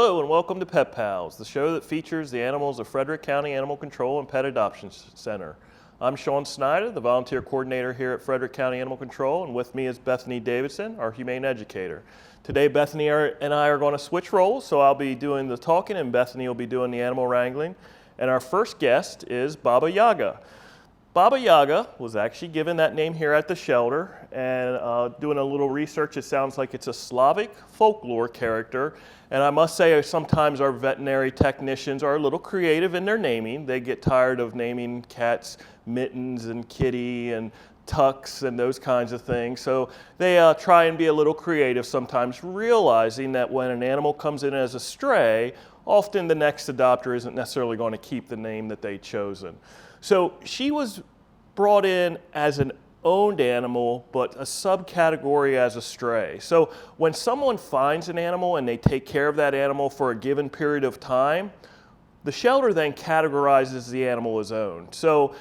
Hello and welcome to Pet Pals, the show that features the animals of Frederick County Animal Control and Pet Adoption Center. I'm Sean Snyder, the volunteer coordinator here at Frederick County Animal Control, and with me is Bethany Davidson, our humane educator. Today Bethany and I are going to switch roles, so I'll be doing the talking and Bethany will be doing the animal wrangling. And our first guest is Baba Yaga. Baba Yaga was actually given that name here at the shelter, and doing a little research, it sounds like it's a Slavic folklore character. And I must say, sometimes our veterinary technicians are a little creative in their naming. They get tired of naming cats Mittens and Kitty and Tux and those kinds of things. So they try and be a little creative sometimes, realizing that when an animal comes in as a stray, often the next adopter isn't necessarily going to keep the name that they've chosen. So she was brought in as an owned animal, but a subcategory as a stray. So when someone finds an animal and they take care of that animal for a given period of time, the shelter then categorizes the animal as owned. So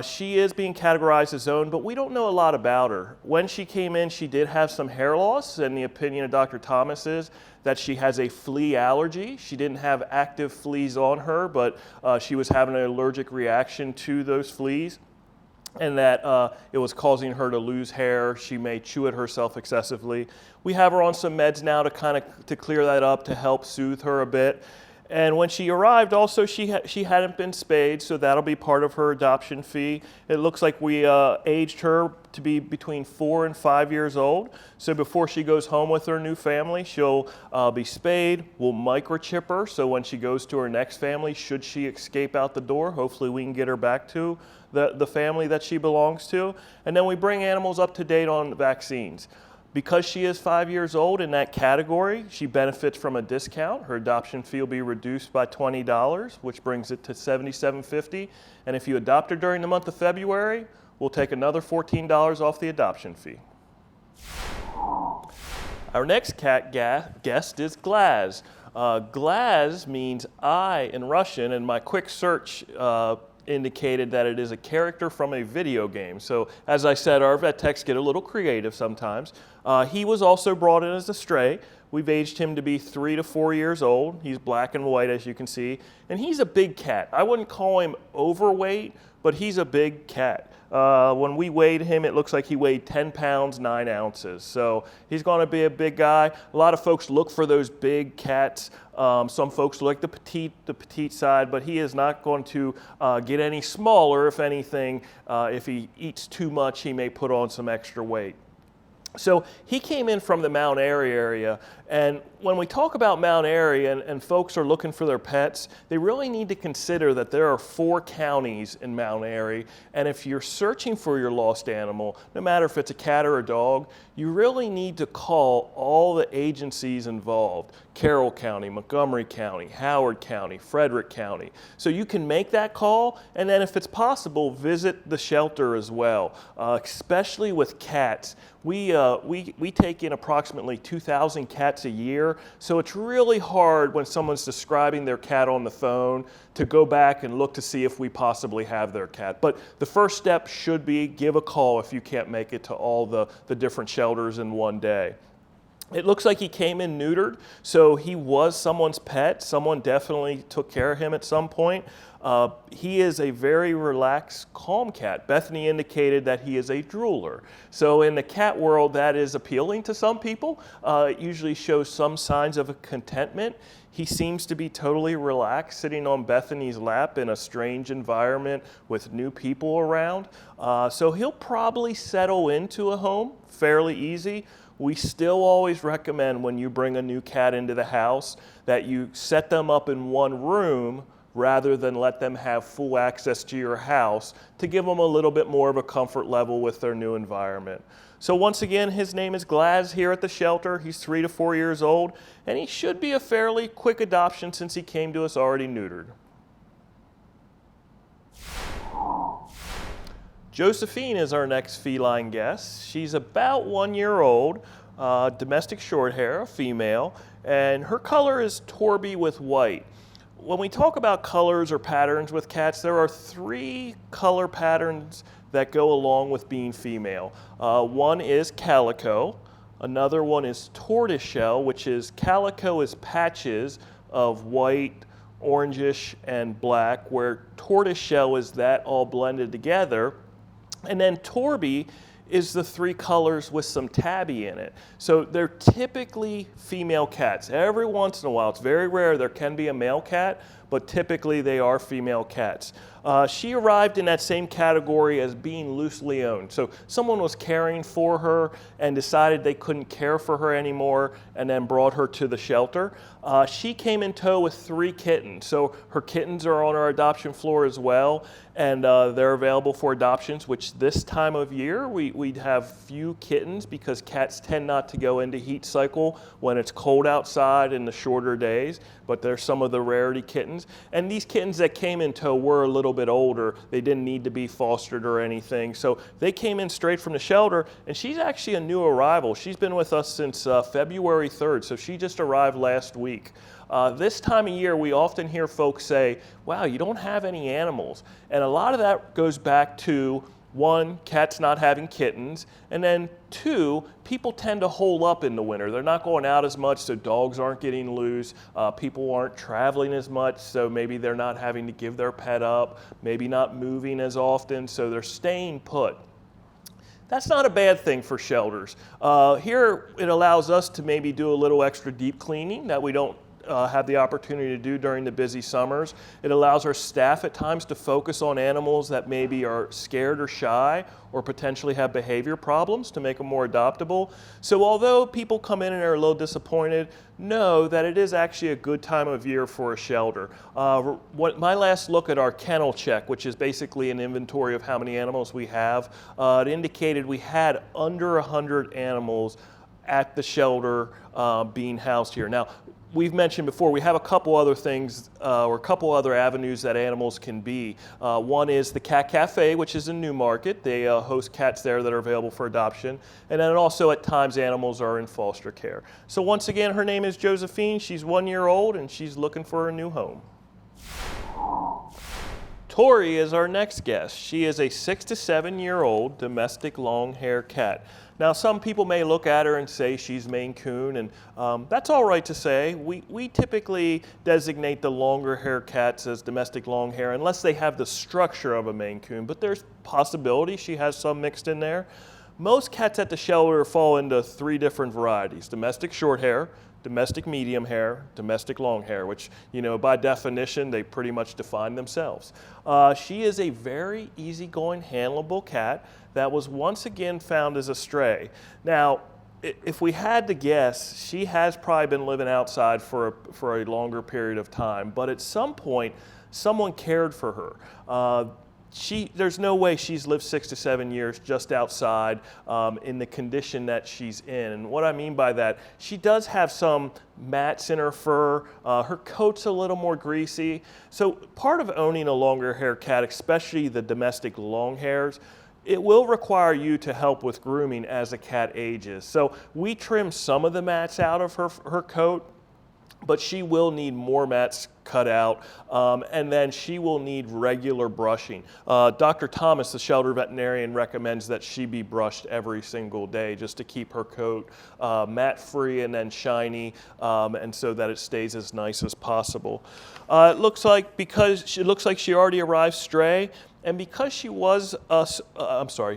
she is being categorized as owned, but we don't know a lot about her. When she came in, she did have some hair loss, and the opinion of Dr. Thomas is that she has a flea allergy. She didn't have active fleas on her, but she was having an allergic reaction to those fleas, and that it was causing her to lose hair. She may chew it herself excessively. We have her on some meds now to clear that up, to help soothe her a bit. And when she arrived, also, she hadn't been spayed, so that'll be part of her adoption fee. It looks like we aged her to be between 4 and 5 years old. So before she goes home with her new family, she'll be spayed. We'll microchip her, so when she goes to her next family, should she escape out the door, hopefully we can get her back to the family that she belongs to. And then we bring animals up to date on vaccines. Because she is 5 years old in that category, she benefits from a discount. Her adoption fee will be reduced by $20, which brings it to $77.50. And if you adopt her during the month of February, we'll take another $14 off the adoption fee. Our next cat guest is Glaz. Glaz means eye in Russian, and my quick search indicated that it is a character from a video game. So as I said, our vet techs get a little creative sometimes. He was also brought in as a stray. We've aged him to be 3 to 4 years old. He's black and white, as you can see. And he's a big cat. I wouldn't call him overweight, but he's a big cat. When we weighed him, it looks like he weighed 10 pounds, 9 ounces. So he's going to be a big guy. A lot of folks look for those big cats. Some folks like the petite side, but he is not going to get any smaller. If anything, if he eats too much, he may put on some extra weight. So he came in from the Mount Airy area, and when we talk about Mount Airy and folks are looking for their pets, they really need to consider that there are 4 counties in Mount Airy, and if you're searching for your lost animal, no matter if it's a cat or a dog, you really need to call all the agencies involved: Carroll County, Montgomery County, Howard County, Frederick County. So you can make that call, and then if it's possible, visit the shelter as well, especially with cats. We take in approximately 2,000 cats a year, so it's really hard when someone's describing their cat on the phone to go back and look to see if we possibly have their cat. But the first step should be give a call if you can't make it to all the different shelters in one day. It looks like he came in neutered, so he was someone's pet. Someone definitely took care of him at some point. He is a very relaxed, calm cat. Bethany indicated that he is a drooler. So in the cat world, that is appealing to some people. It usually shows some signs of a contentment. He seems to be totally relaxed, sitting on Bethany's lap in a strange environment with new people around. So he'll probably settle into a home fairly easy. We still always recommend when you bring a new cat into the house that you set them up in one room rather than let them have full access to your house, to give them a little bit more of a comfort level with their new environment. So once again, his name is Glaz here at the shelter. He's 3 to 4 years old, and he should be a fairly quick adoption since he came to us already neutered. Josephine is our next feline guest. She's about 1 year old, domestic short hair, a female, and her color is Torrey with white. When we talk about colors or patterns with cats, there are 3 color patterns that go along with being female. One is calico, another one is tortoiseshell, which is calico is patches, of white, orangish, and black, where tortoiseshell is that all blended together. And then Torrey is the 3 colors with some tabby in it. So they're typically female cats. Every once in a while, it's very rare, there can be a male cat, but typically they are female cats. She arrived in that same category as being loosely owned. So someone was caring for her and decided they couldn't care for her anymore and then brought her to the shelter. She came in tow with 3 kittens. So her kittens are on our adoption floor as well, and they're available for adoptions, which this time of year we'd have few kittens because cats tend not to go into heat cycle when it's cold outside in the shorter days, but they're some of the rarity kittens. And these kittens that came in tow were a little bit older. They didn't need to be fostered or anything. So they came in straight from the shelter, and she's actually a new arrival. She's been with us since February 3rd, so she just arrived last week. This time of year, we often hear folks say, wow, you don't have any animals. And a lot of that goes back to, 1, cats not having kittens, and then 2, people tend to hole up in the winter. They're not going out as much, so dogs aren't getting loose. People aren't traveling as much, so maybe they're not having to give their pet up, maybe not moving as often, so they're staying put. That's not a bad thing for shelters. Here, it allows us to maybe do a little extra deep cleaning that we don't have the opportunity to do during the busy summers. It allows our staff at times to focus on animals that maybe are scared or shy or potentially have behavior problems to make them more adoptable. So although people come in and are a little disappointed, know that it is actually a good time of year for a shelter. My last look at our kennel check, which is basically an inventory of how many animals we have, it indicated we had under 100 animals at the shelter being housed here. Now, we've mentioned before, we have a couple other things or a couple other avenues that animals can be. One is the Cat Cafe, which is in Newmarket. They host cats there that are available for adoption. And then also at times animals are in foster care. So once again, her name is Josephine. She's 1 year old and she's looking for a new home. Torrey is our next guest. She is a 6 to 7 year old domestic long hair cat. Now, some people may look at her and say she's Maine Coon, and that's all right to say. We typically designate the longer hair cats as domestic long hair unless they have the structure of a Maine Coon, but there's possibility she has some mixed in there. Most cats at the shelter fall into 3 different varieties: domestic short hair, domestic medium hair, domestic long hair, which, you know, by definition, they pretty much define themselves. She is a very easygoing, handleable cat that was once again found as a stray. Now, if we had to guess, she has probably been living outside for a longer period of time, but at some point, someone cared for her. There's no way she's lived 6 to 7 years just outside in the condition that she's in. And what I mean by that, she does have some mats in her fur. Her coat's a little more greasy. So part of owning a longer hair cat, especially the domestic long hairs, it will require you to help with grooming as a cat ages. So we trim some of the mats out of her coat, but she will need more mats cut out, and then she will need regular brushing. Dr. Thomas, the shelter veterinarian, recommends that she be brushed every single day just to keep her coat mat-free and then shiny, and so that it stays as nice as possible. It looks like she already arrived stray, and because she was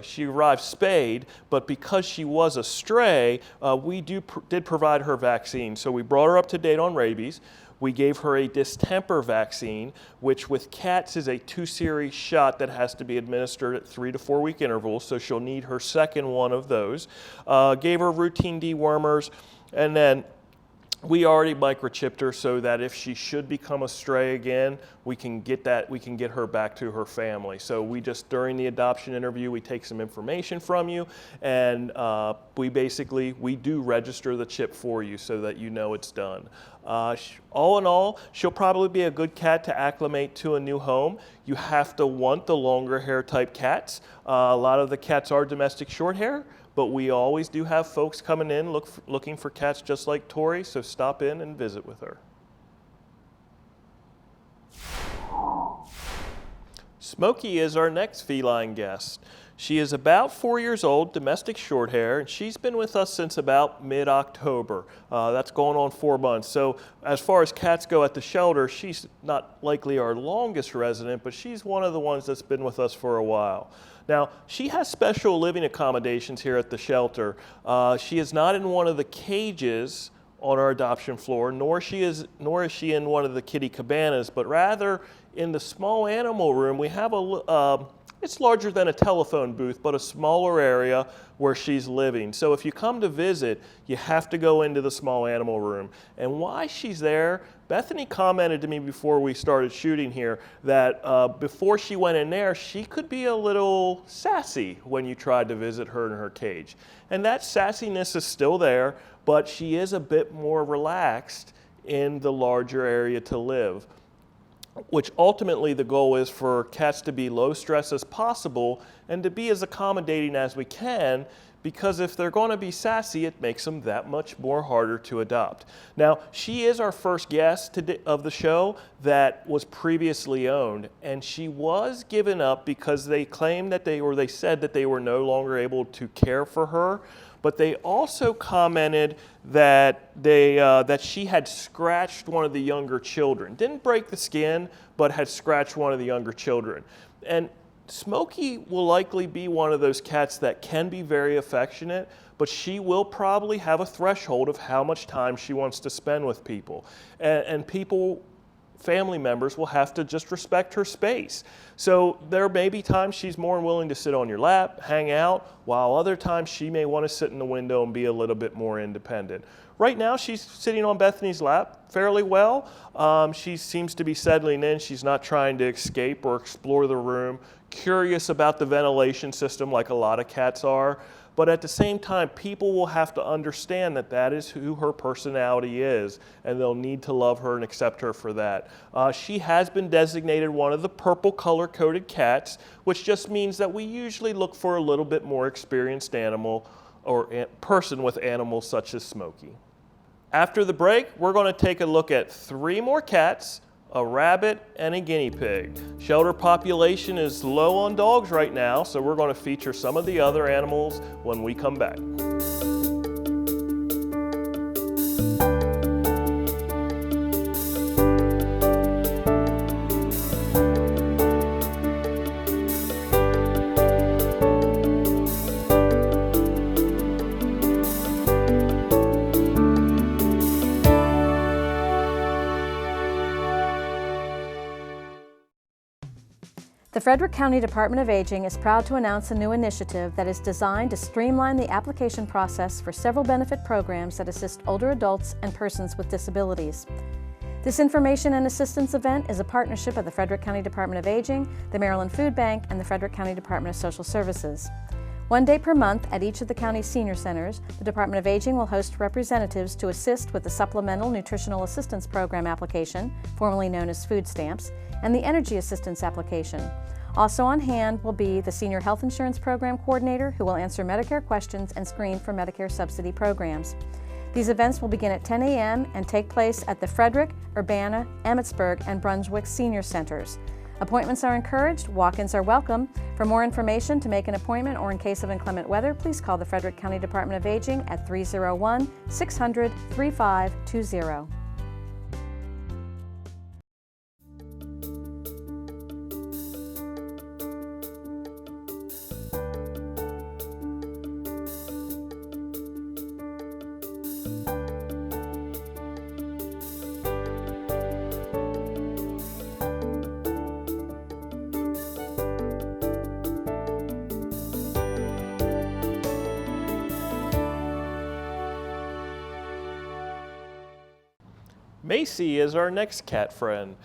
she arrived spayed, but because she was a stray, we did provide her vaccine. So we brought her up to date on rabies. We gave her a distemper vaccine, which with cats is a 2-series shot that has to be administered at 3 to 4 week intervals, so she'll need her second one of those. Gave her routine dewormers, and then we already microchipped her so that if she should become a stray again, we can get her back to her family. So we just, during the adoption interview, we take some information from you, and we do register the chip for you so that you know it's done. All in all, she'll probably be a good cat to acclimate to a new home. You have to want the longer hair type cats. A lot of the cats are domestic short hair, but we always do have folks coming in looking for cats just like Torrey, so stop in and visit with her. Smokey is our next feline guest. She is about 4 years old, domestic short hair, and she's been with us since about mid-October. That's going on 4 months. So as far as cats go at the shelter, she's not likely our longest resident, but she's one of the ones that's been with us for a while. Now, she has special living accommodations here at the shelter. She is not in one of the cages on our adoption floor, nor is she in one of the kitty cabanas, but rather in the small animal room. We have it's larger than a telephone booth, but a smaller area where she's living. So if you come to visit, you have to go into the small animal room. And why she's there, Bethany commented to me before we started shooting here that before she went in there, she could be a little sassy when you tried to visit her in her cage. And that sassiness is still there, but she is a bit more relaxed in the larger area to live, which ultimately the goal is for cats to be low stress as possible and to be as accommodating as we can, because if they're going to be sassy, it makes them that much more harder to adopt. Now, she is our first guest of the show that was previously owned, and she was given up because they claimed that they said that they were no longer able to care for her. But they also commented that that she had scratched one of the younger children. Didn't break the skin, but had scratched one of the younger children. And Smokey will likely be one of those cats that can be very affectionate, but she will probably have a threshold of how much time she wants to spend with people. And family members will have to just respect her space. So there may be times she's more than willing to sit on your lap, hang out, while other times she may want to sit in the window and be a little bit more independent. Right now she's sitting on Bethany's lap fairly well. She seems to be settling in. She's not trying to escape or explore the room, curious about the ventilation system like a lot of cats are. But at the same time, people will have to understand that that is who her personality is, and they'll need to love her and accept her for that. She has been designated one of the purple color-coded cats, which just means that we usually look for a little bit more experienced animal or person with animals such as Smokey. After the break, we're going to take a look at 3 more cats, a rabbit, and a guinea pig. Shelter population is low on dogs right now, so we're going to feature some of the other animals when we come back. The Frederick County Department of Aging is proud to announce a new initiative that is designed to streamline the application process for several benefit programs that assist older adults and persons with disabilities. This information and assistance event is a partnership of the Frederick County Department of Aging, the Maryland Food Bank, and the Frederick County Department of Social Services. 1 day per month at each of the county's senior centers, the Department of Aging will host representatives to assist with the Supplemental Nutritional Assistance Program application, formerly known as food stamps, and the Energy Assistance application. Also on hand will be the Senior Health Insurance Program Coordinator, who will answer Medicare questions and screen for Medicare subsidy programs. These events will begin at 10 a.m. and take place at the Frederick, Urbana, Emmitsburg, and Brunswick Senior Centers. Appointments are encouraged, walk-ins are welcome. For more information, to make an appointment, or in case of inclement weather, please call the Frederick County Department of Aging at 301-600-3520. Maisie is our next cat friend.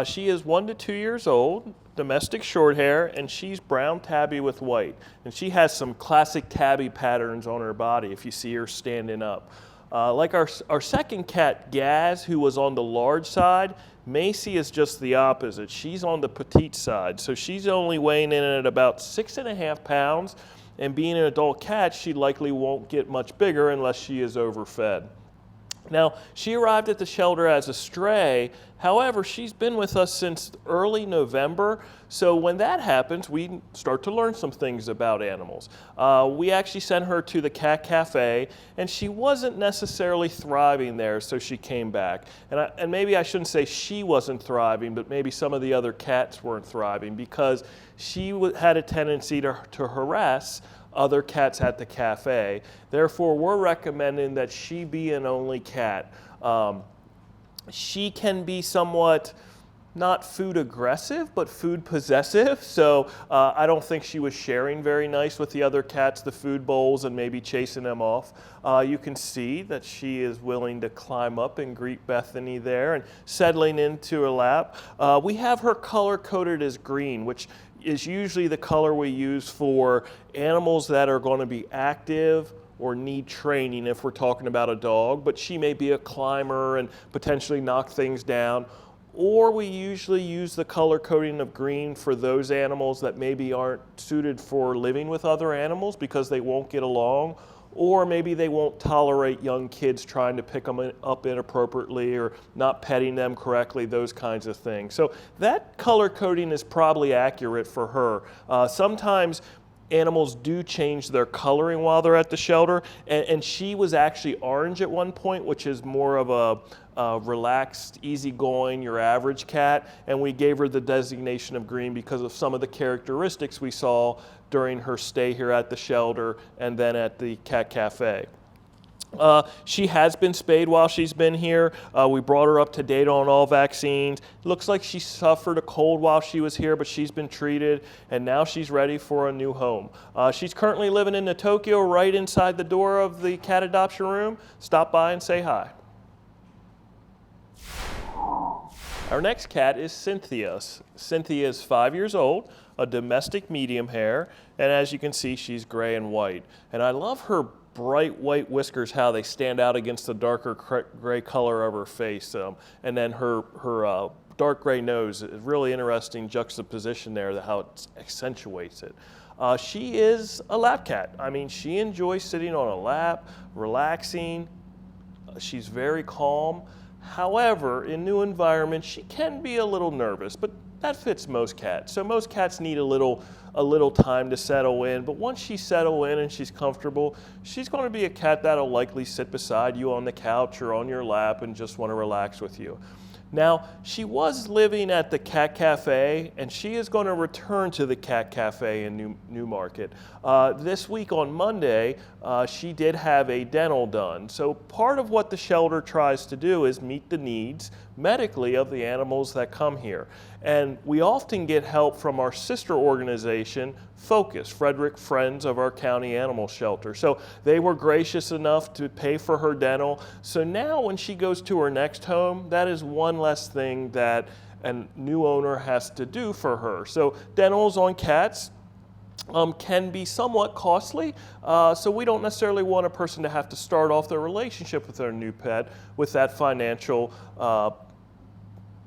She is 1 to 2 years old, domestic short hair, and she's brown tabby with white. And she has some classic tabby patterns on her body if you see her standing up. Like our second cat, Gaz, who was on the large side, Maisie is just the opposite. She's on the petite side, so she's only weighing in at about 6.5 pounds, and being an adult cat, she likely won't get much bigger unless she is overfed. Now, she arrived at the shelter as a stray. However, she's been with us since early November. So when that happens, we start to learn some things about animals. We actually sent her to the cat cafe, and she wasn't necessarily thriving there, so she came back. And maybe I shouldn't say she wasn't thriving, but maybe some of the other cats weren't thriving because she had a tendency to harass other cats at the cafe. Therefore, we're recommending that she be an only cat. She can be somewhat not food aggressive, but food possessive. So I don't think she was sharing very nice with the other cats, the food bowls, and maybe chasing them off. You can see that she is willing to climb up and greet Bethany there and settling into her lap. We have her color coded as green, which is usually the color we use for animals that are going to be active or need training if we're talking about a dog, but she may be a climber and potentially knock things down. Or we usually use the color coding of green for those animals that maybe aren't suited for living with other animals because they won't get along, or maybe they won't tolerate young kids trying to pick them up inappropriately or not petting them correctly, those kinds of things. So that color coding is probably accurate for her. Sometimes animals do change their coloring while they're at the shelter, and she was actually orange at one point, which is more of a relaxed, easygoing, your average cat, and we gave her the designation of green because of some of the characteristics we saw during her stay here at the shelter and then at the cat cafe. She has been spayed while she's been here. We brought her up to date on all vaccines. Looks like she suffered a cold while she was here, but she's been treated, and now she's ready for a new home. She's currently living in Tokyo, right inside the door of the cat adoption room. Stop by and say hi. Our next cat is Cynthia. Cynthia is 5 years old, a domestic medium hair, and as you can see, she's gray and white. And I love her bright white whiskers, how they stand out against the darker gray color of her face. And then her dark gray nose, really interesting juxtaposition there, how it accentuates it. She is a lap cat. I mean, she enjoys sitting on a lap, relaxing. She's very calm. However, in new environments, she can be a little nervous, but that fits most cats. So most cats need a little time to settle in, but once she's settled in and she's comfortable, she's going to be a cat that'll likely sit beside you on the couch or on your lap and just want to relax with you. Now, she was living at the Cat Cafe, and she is going to return to the Cat Cafe in Newmarket. This week on Monday, she did have a dental done. So part of what the shelter tries to do is meet the needs medically of the animals that come here. And we often get help from our sister organization, Focus, Frederick Friends of our county animal shelter. So they were gracious enough to pay for her dental. So now when she goes to her next home, that is one less thing that a new owner has to do for her. So dentals on cats can be somewhat costly, so we don't necessarily want a person to have to start off their relationship with their new pet with that financial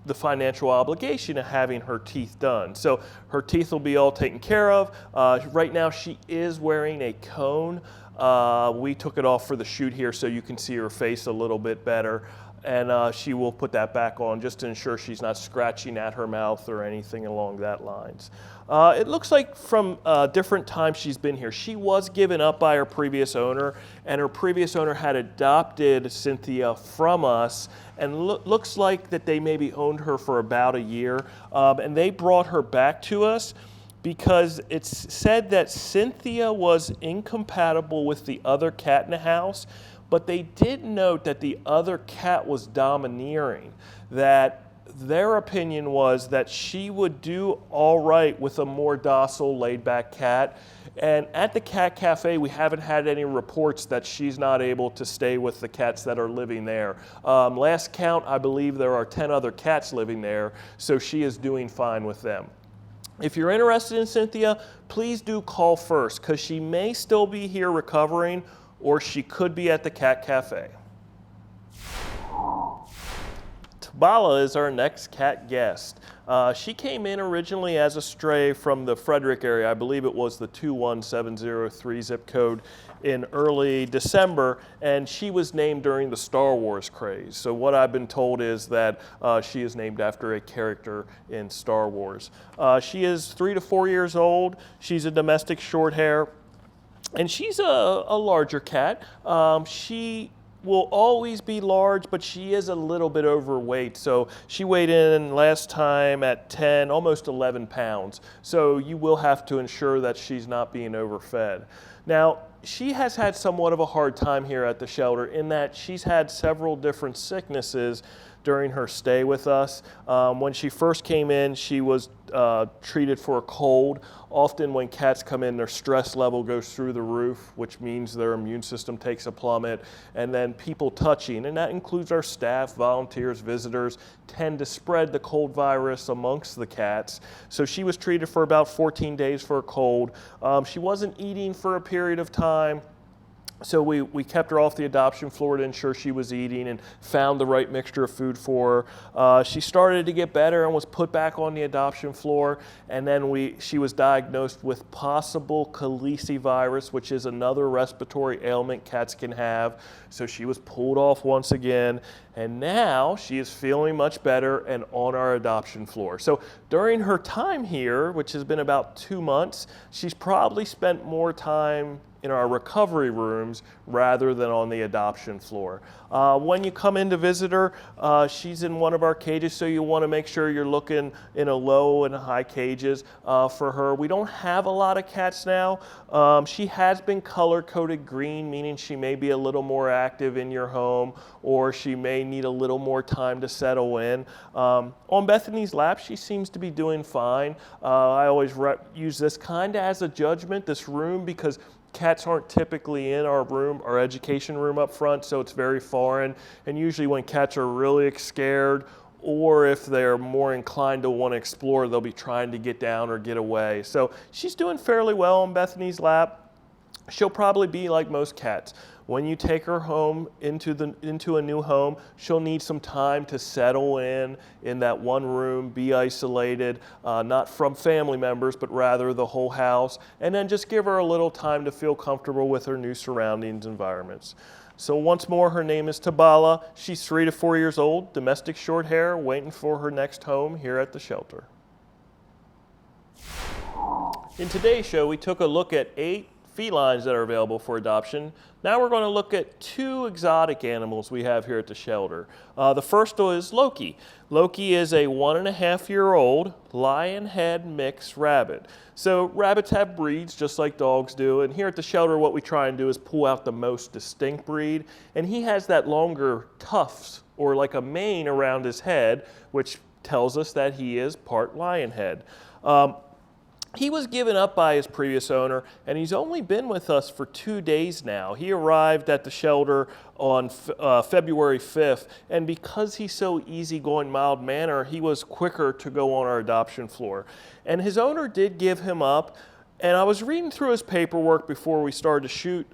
the financial obligation of having her teeth done. So her teeth will be all taken care of. Right now she is wearing a cone. We took it off for the shoot here so you can see her face a little bit better. And she will put that back on just to ensure she's not scratching at her mouth or anything along that lines. It looks like from different times she's been here, she was given up by her previous owner, and her previous owner had adopted Cynthia from us, and looks like that they maybe owned her for about a year, and they brought her back to us because it's said that Cynthia was incompatible with the other cat in the house, but they did note that the other cat was domineering, that their opinion was that she would do all right with a more docile, laid-back cat. And at the Cat Cafe, we haven't had any reports that she's not able to stay with the cats that are living there. Last count, I believe there are 10 other cats living there, so she is doing fine with them. If you're interested in Cynthia, please do call first, because she may still be here recovering, or she could be at the Cat Cafe. Bala is our next cat guest. She came in originally as a stray from the Frederick area. I believe it was the 21703 zip code in early December, and she was named during the Star Wars craze. So what I've been told is that she is named after a character in Star Wars. She is 3 to 4 years old. She's a domestic short hair, and she's a larger cat. She will always be large, but she is a little bit overweight. So she weighed in last time at 10, almost 11 pounds. So you will have to ensure that she's not being overfed. Now, she has had somewhat of a hard time here at the shelter in that she's had several different sicknesses during her stay with us. When she first came in, she was treated for a cold. Often when cats come in, their stress level goes through the roof, which means their immune system takes a plummet. And then people touching, and that includes our staff, volunteers, visitors, tend to spread the cold virus amongst the cats. So she was treated for about 14 days for a cold. She wasn't eating for a period of time. So we kept her off the adoption floor to ensure she was eating and found the right mixture of food for her. She started to get better and was put back on the adoption floor. And then she was diagnosed with possible calicivirus, which is another respiratory ailment cats can have. So she was pulled off once again. And now she is feeling much better and on our adoption floor. So during her time here, which has been about 2 months, she's probably spent more time in our recovery rooms rather than on the adoption floor. When you come in to visit her, she's in one of our cages, so you want to make sure you're looking in a low and high cages for her. We don't have a lot of cats now. She has been color-coded green, meaning she may be a little more active in your home, or she may need a little more time to settle in. On Bethany's lap, she seems to be doing fine. I always use this kind of as a judgment, this room, because cats aren't typically in our room, our education room up front, so it's very foreign. And usually when cats are really scared, or if they're more inclined to want to explore, they'll be trying to get down or get away. So she's doing fairly well on Bethany's lap. She'll probably be like most cats. When you take her home into a new home, she'll need some time to settle in that one room, be isolated, not from family members, but rather the whole house, and then just give her a little time to feel comfortable with her new surroundings, environments. So once more, her name is Bala. She's 3 to 4 years old, domestic short hair, waiting for her next home here at the shelter. In today's show, we took a look at 8 felines that are available for adoption. Now we're going to look at 2 exotic animals we have here at the shelter. The first is Loki. Loki is a 1.5-year-old lion-head mixed rabbit. So rabbits have breeds just like dogs do, and here at the shelter what we try and do is pull out the most distinct breed, and he has that longer tufts or like a mane around his head, which tells us that he is part lion head. He was given up by his previous owner, and he's only been with us for 2 days now. He arrived at the shelter on February 5th, and because he's so easygoing, mild-mannered, he was quicker to go on our adoption floor. And his owner did give him up, and I was reading through his paperwork before we started to shoot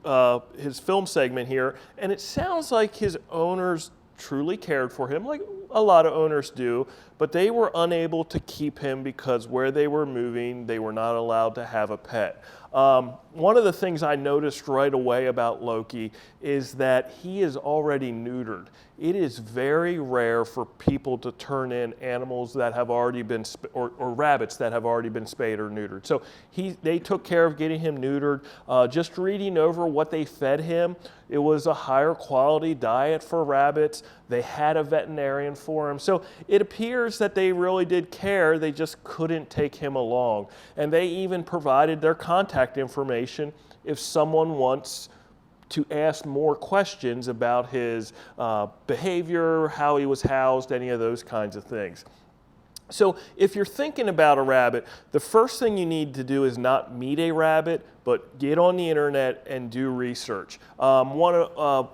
his film segment here, and it sounds like his owners truly cared for him, like a lot of owners do, but they were unable to keep him because where they were moving, they were not allowed to have a pet. One of the things I noticed right away about Loki is that he is already neutered. It is very rare for people to turn in animals that have already been, or rabbits that have already been spayed or neutered. So they took care of getting him neutered. Just reading over what they fed him, it was a higher quality diet for rabbits. They had a veterinarian for him. So it appears that they really did care. They just couldn't take him along. And they even provided their contact information if someone wants to ask more questions about his behavior, how he was housed, any of those kinds of things. So if you're thinking about a rabbit, the first thing you need to do is not meet a rabbit, but get on the internet and do research. One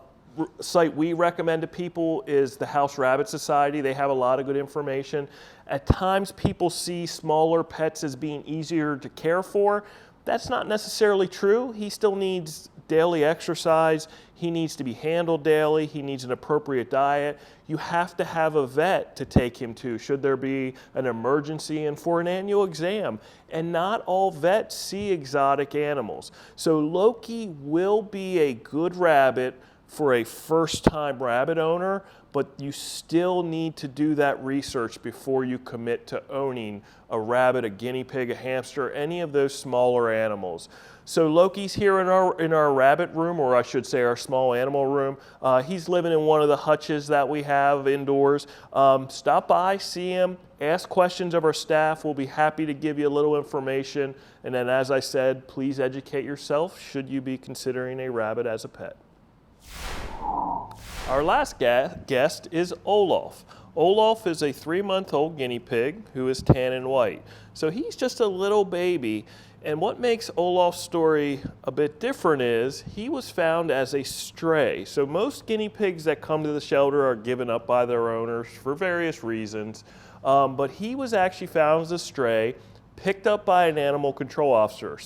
site we recommend to people is the House Rabbit Society. They have a lot of good information. At times people see smaller pets as being easier to care for. That's not necessarily true. He still needs daily exercise. He needs to be handled daily. He needs an appropriate diet. You have to have a vet to take him to should there be an emergency and for an annual exam. And not all vets see exotic animals. So Loki will be a good rabbit for a first-time rabbit owner, but you still need to do that research before you commit to owning a rabbit, a guinea pig, a hamster, any of those smaller animals. So Loki's here in our rabbit room, or I should say our small animal room. He's living in one of the hutches that we have indoors. Stop by, see him, ask questions of our staff. We'll be happy to give you a little information. And then, as I said, please educate yourself should you be considering a rabbit as a pet. Our last guest is Olaf. Olaf is a 3-month-old guinea pig who is tan and white. So he's just a little baby. And what makes Olaf's story a bit different is he was found as a stray. So most guinea pigs that come to the shelter are given up by their owners for various reasons. But he was actually found as a stray, picked up by an animal control officer.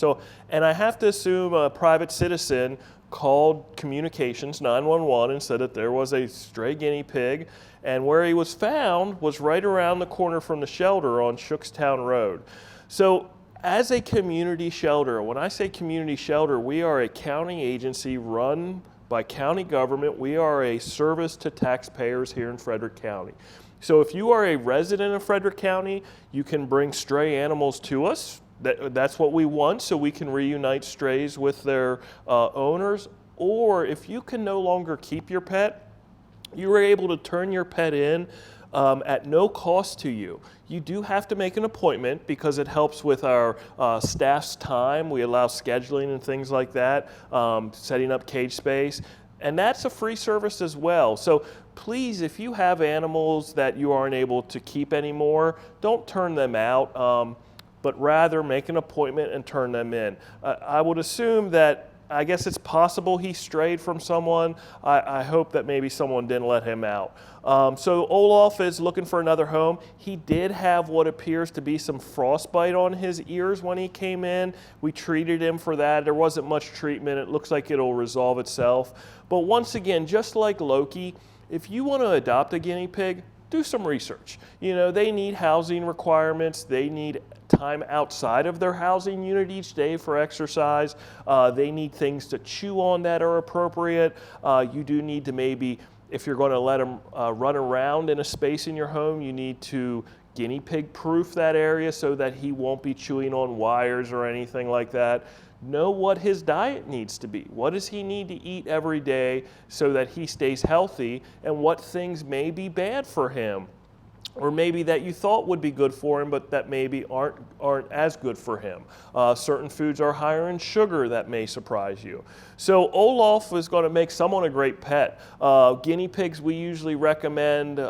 And I have to assume a private citizen called communications 911 and said that there was a stray guinea pig, and where he was found was right around the corner from the shelter on Shookstown Road. So as a community shelter, when I say community shelter, we are a county agency run by county government. We are a service to taxpayers here in Frederick County. So if you are a resident of Frederick County, you can bring stray animals to us. That's what we want, so we can reunite strays with their owners. Or if you can no longer keep your pet, you are able to turn your pet in at no cost to you. You do have to make an appointment because it helps with our staff's time. We allow scheduling and things like that, setting up cage space. And that's a free service as well. So please, if you have animals that you aren't able to keep anymore, don't turn them out. But rather make an appointment and turn them in. I would assume that, I guess it's possible he strayed from someone. I hope that maybe someone didn't let him out. So Olaf is looking for another home. He did have what appears to be some frostbite on his ears when he came in. We treated him for that. There wasn't much treatment. It looks like it'll resolve itself. But once again, just like Loki, if you want to adopt a guinea pig, do some research. You know, they need housing requirements. They need time outside of their housing unit each day for exercise. They need things to chew on that are appropriate. You do need to maybe, if you're going to let them run around in a space in your home, you need to guinea pig proof that area so that he won't be chewing on wires or anything like that. Know what his diet needs to be. What does he need to eat every day so that he stays healthy, and what things may be bad for him, or maybe that you thought would be good for him but that maybe aren't as good for him. Certain foods are higher in sugar that may surprise you. So Olaf is going to make someone a great pet. Guinea pigs we usually recommend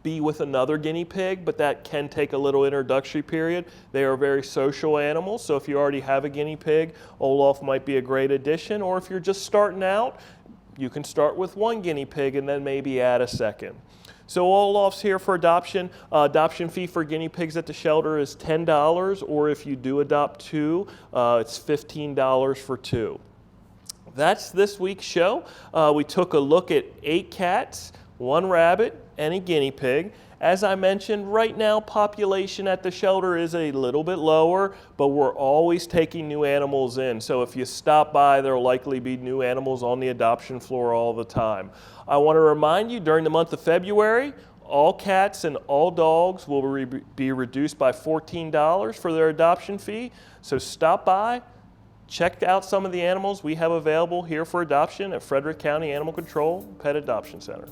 be with another guinea pig, but that can take a little introductory period. They are very social animals, so if you already have a guinea pig, Olaf might be a great addition, or if you're just starting out, you can start with one guinea pig and then maybe add a second. So Olaf's here for adoption. Adoption fee for guinea pigs at the shelter is $10, or if you do adopt two, it's $15 for two. That's this week's show. We took a look at 8 cats, 1 rabbit, and a guinea pig. As I mentioned, right now population at the shelter is a little bit lower, but we're always taking new animals in. So if you stop by, there'll likely be new animals on the adoption floor all the time. I want to remind you, during the month of February, all cats and all dogs will be reduced by $14 for their adoption fee. So stop by, check out some of the animals we have available here for adoption at Frederick County Animal Control Pet Adoption Center.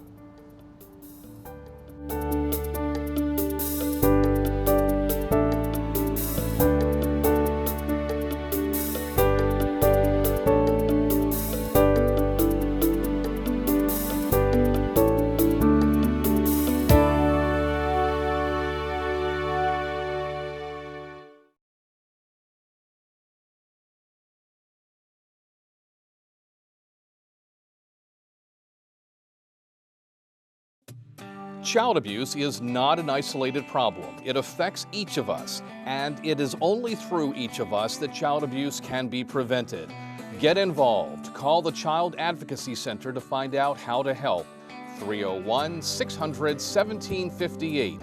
Child abuse is not an isolated problem. It affects each of us, and it is only through each of us that child abuse can be prevented. Get involved. Call the Child Advocacy Center to find out how to help. 301-600-1758.